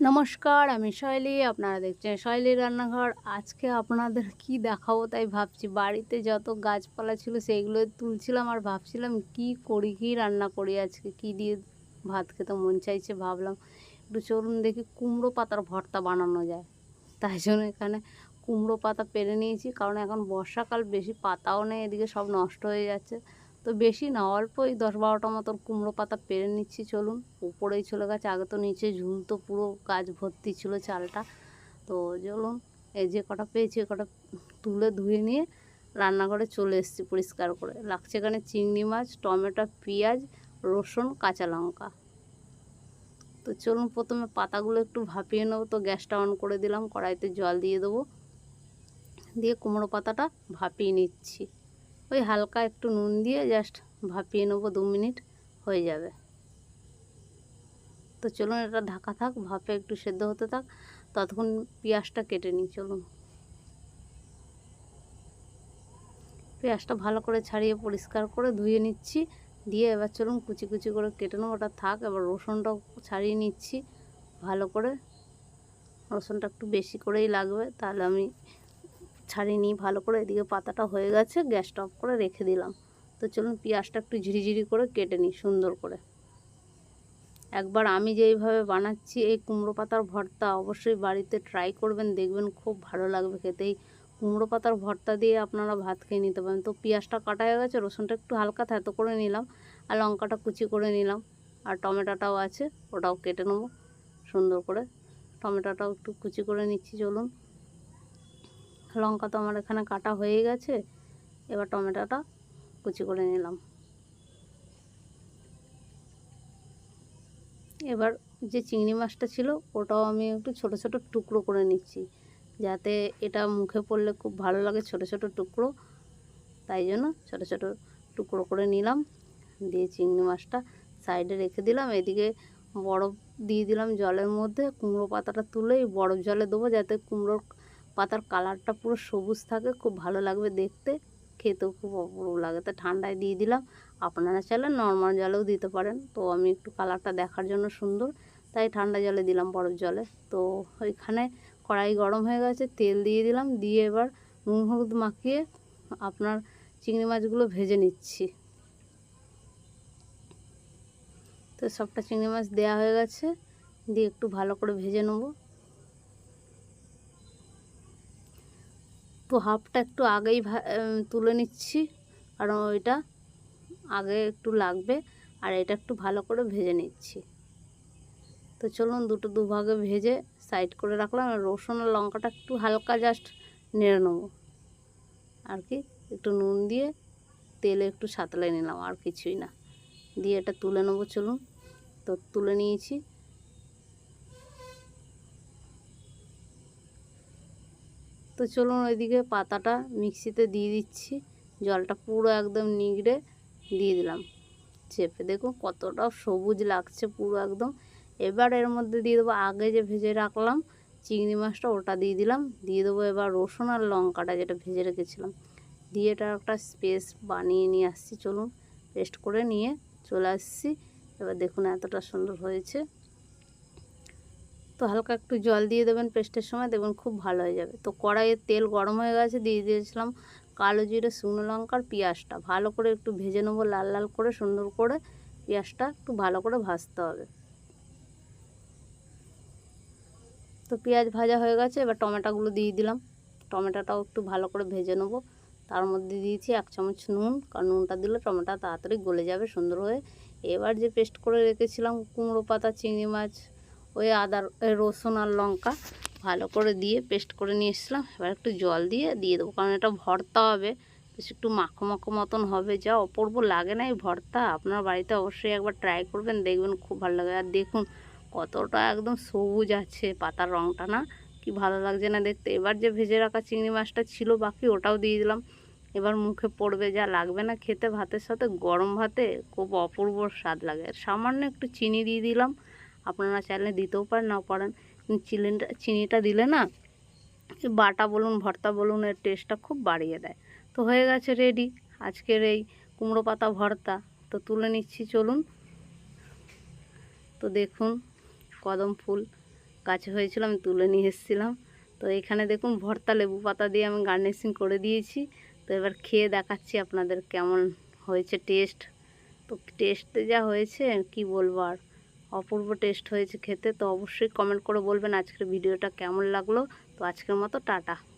নমস্কার, আমি শৈলী। আপনারা দেখছেন শৈলীর রান্নাঘর। আজকে আপনাদের কি দেখাবো তাই ভাবছি। বাড়িতে যত গাছপালা ছিল সেইগুলো তুলছিলাম আর ভাবছিলাম কি করি, কি রান্না করি আজকে, কি দিয়ে ভাত খেতে মন চাইছে। ভাবলাম একটু চলুন দেখি কুমড়ো পাতার ভর্তা বানানো যায়। তাই জন্য এখানে কুমড়ো পাতা পেরে নিয়েছি, কারণ এখন বর্ষাকাল, বেশি পাতাও নেই, এদিকে সব নষ্ট হয়ে যাচ্ছে। তো বেশি না, অল্প এই 10-12টা মতন কুমড়ো পাতা পেরে নিচ্ছি। চলুন, উপরেই চলে গেছে, আগে তো নিচে ঝুলতো, পুরো গাছ ভর্তি ছিল চালটা। তো চলুন, এই যে কটা পেয়েছি কটা তুলে ধুয়ে নিয়ে রান্নাঘরে চলে এসেছি পরিষ্কার করে। লাগছে এখানে চিংড়ি মাছ, টমেটো, পেঁয়াজ, রসুন, কাঁচা লঙ্কা। তো চলুন প্রথমে পাতাগুলো একটু ভাপিয়ে নেবো। তো গ্যাসটা অন করে দিলাম, কড়াইতে জল দিয়ে দেবো, দিয়ে কুমড়ো পাতাটা ভাপিয়ে নিচ্ছি। ওই হালকা একটু নুন দিয়ে জাস্ট ভাপিয়ে নেবো, 2 মিনিট হয়ে যাবে। তো চলুন এটা ঢাকা থাক, ভাপে একটু সেদ্ধ হতে থাক, ততক্ষণ পেঁয়াজটা কেটে নিই। চলুন, পেঁয়াজটা ভালো করে ছাড়িয়ে পরিষ্কার করে ধুয়ে নিচ্ছি, দিয়ে এবার চলুন কুচি কুচি করে কেটে নেবো। ওটা থাক। এবার রসুনটাও ছাড়িয়ে নিচ্ছি ভালো করে। রসুনটা একটু বেশি করেই লাগবে, তাহলে আমি ছাড়িয়ে নিই ভালো করে। এদিকে পাতাটা হয়ে গেছে, গ্যাসটা অফ করে রেখে দিলাম। তো চলুন পেঁয়াজটা একটু ঝিরিঝিরি করে কেটে নিই সুন্দর করে। একবার আমি যেইভাবে বানাচ্ছি এই কুমড়ো পাতার ভর্তা, অবশ্যই বাড়িতে ট্রাই করবেন, দেখবেন খুব ভালো লাগবে খেতে। এই কুমড়ো পাতার ভর্তা দিয়ে আপনারা ভাত খেয়ে নিতে পারেন। তো পেঁয়াজটা কাটা হয়ে গেছে, রসুনটা একটু হালকা থেতো করে নিলাম, আর লঙ্কাটা কুচি করে নিলাম, আর টমেটোটাও আছে, ওটাও কেটে নেবো সুন্দর করে। টমেটোটাও একটু কুচি করে নিচ্ছি। চলুন, লঙ্কা তো আমার এখানে কাটা হয়ে গেছে, এবার টমেটোটা কুচি করে নিলাম। এবার যে চিংড়ি মাছটা ছিল ওটাও আমি একটু ছোট ছোট টুকরো করে নিচ্ছি, যাতে এটা মুখে পড়লে খুব ভালো লাগে, ছোট ছোট টুকরো। তাই জন্য ছোট ছোট টুকরো করে নিলাম, দিয়ে চিংড়ি মাছটা সাইডে রেখে দিলাম। এদিকে বরফ দিয়ে দিলাম জলের মধ্যে। কুমড়ো পাতাটা তুলে এই বরফ জলে দেবো, যাতে কুমড়োর পাতার কালারটা পুরো সবুজ থাকে, খুব ভালো লাগবে দেখতে, খেতেও খুব অপূর্ব লাগে। তো ঠান্ডায় দিয়ে দিলাম, আপনারা চাইলে নর্মাল জলেও দিতে পারেন। তো আমি একটু কালারটা দেখার জন্য সুন্দর, তাই ঠান্ডা জলে দিলাম, বরফ জলে। তো ওইখানে কড়াই গরম হয়ে গেছে, তেল দিয়ে দিলাম, দিয়ে এবার নুন হলুদ মাখিয়ে আপনার চিংড়ি মাছগুলো ভেজে নিচ্ছি। তো সবটা চিংড়ি মাছ দেওয়া হয়ে গেছে, দিয়ে একটু ভালো করে ভেজে নেব। তো হাফটা একটু আগেই তুলে নিচ্ছি, কারণ ওইটা আগে একটু লাগবে, আর এটা একটু ভালো করে ভেজে নিচ্ছি। তো চলুন দুটো দুভাগে ভেজে সাইড করে রাখলাম। আর রসুন আর লঙ্কাটা একটু হালকা জাস্ট নেড়ে নেবো আর কি, একটু নুন দিয়ে তেলে একটু সাঁতলে নিলাম, আর কিছুই না। দিয়ে এটা তুলে নেবো। চলুন, তো তুলে নিয়েছি। তো চলুন ওইদিকে পাতাটা মিক্সিতে দিয়ে দিচ্ছি, জলটা পুরো একদম নিগড়ে দিয়ে দিলাম চেপে। দেখুন কতটা সবুজ লাগছে পুরো একদম। এবার এর মধ্যে দিয়ে দেবো আগে যে ভেজে রাখলাম চিংড়ি মাছটা, ওটা দিয়ে দিলাম। দিয়ে দেবো এবার রসুন আর লঙ্কাটা যেটা ভেজে রেখেছিলাম, দিয়ে এটা একটা পেস্ট বানিয়ে নিয়ে আসছি। চলুন, পেস্ট করে নিয়ে চলে আসছি। এবার দেখুন এতটা সুন্দর হয়েছে। তো হালকা একটু জল দিয়ে দেবেন পেস্টের সময়, দেখবেন খুব ভালো হয়ে যাবে। তো কড়াইয়ে তেল গরম হয়ে গেছে, দিয়ে দিয়েছিলাম কালো জিরে, শুকনো লঙ্কার, পেঁয়াজটা ভালো করে একটু ভেজে নেবো, লাল লাল করে সুন্দর করে। পেঁয়াজটা একটু ভালো করে ভাজতে হবে। তো পেঁয়াজ ভাজা হয়ে গেছে, এবার টমেটোগুলো দিয়ে দিলাম। টমেটোটাও একটু ভালো করে ভেজে নেবো। তার মধ্যে দিয়েছি 1 চামচ নুন, কারণ নুনটা দিলে টমেটো তাড়াতাড়ি গলে যাবে সুন্দর হয়ে। এবার যে পেস্ট করে রেখেছিলাম কুমড়ো পাতা, চিংড়ি মাছ, ওই রসুন আর লঙ্কা ভালো করে দিয়ে পেস্ট করে নিয়ে এসেছিলাম। এবার একটু জল দিয়ে দেবো, কারণ এটা ভর্তা হবে, বেশ একটু মাখো মাখো মতন হবে। যা অপূর্ব লাগে না এই ভর্তা, আপনার বাড়িতে অবশ্যই একবার ট্রাই করবেন, দেখবেন খুব ভালো লাগে। আর দেখুন কতটা একদম সবুজ আছে পাতার রঙটা, না কি ভালো লাগছে না দেখতে। এবার যে ভেজে রাখা চিংড়ি মাছটা ছিল বাকি, ওটাও দিয়ে দিলাম। এবার মুখে পড়বে, যা লাগবে না খেতে, ভাতের সাথে গরম ভাতে খুব অপূর্ব স্বাদ লাগে। সামান্য একটু চিনি দিয়ে দিলাম, আপনারা চাইলে দিতেও পারেন, নাও পারেন। চিনিটা দিলে না বাটা বলুন ভর্তা বলুন, এর টেস্টটা খুব বাড়িয়ে দেয়। তো হয়ে গেছে রেডি আজকের এই কুমড়ো পাতা ভর্তা। তো তুলে নিচ্ছি চলুন। তো দেখুন কদম ফুল গাছে হয়েছিল, আমি তুলে নিয়ে এসেছিলাম। তো এখানে দেখুন ভর্তা লেবু পাতা দিয়ে আমি গার্নিশিং করে দিয়েছি। তো এবার খেয়ে দেখাচ্ছি আপনাদের কেমন হয়েছে টেস্ট। তো টেস্টে যা হয়েছে কি বলবো আর, অপূর্ব টেস্ট হয়েছে খেতে। তো অবশ্যই কমেন্ট করে বলবেন আজকের ভিডিওটা কেমন লাগলো। তো আজকের মতো টাটা।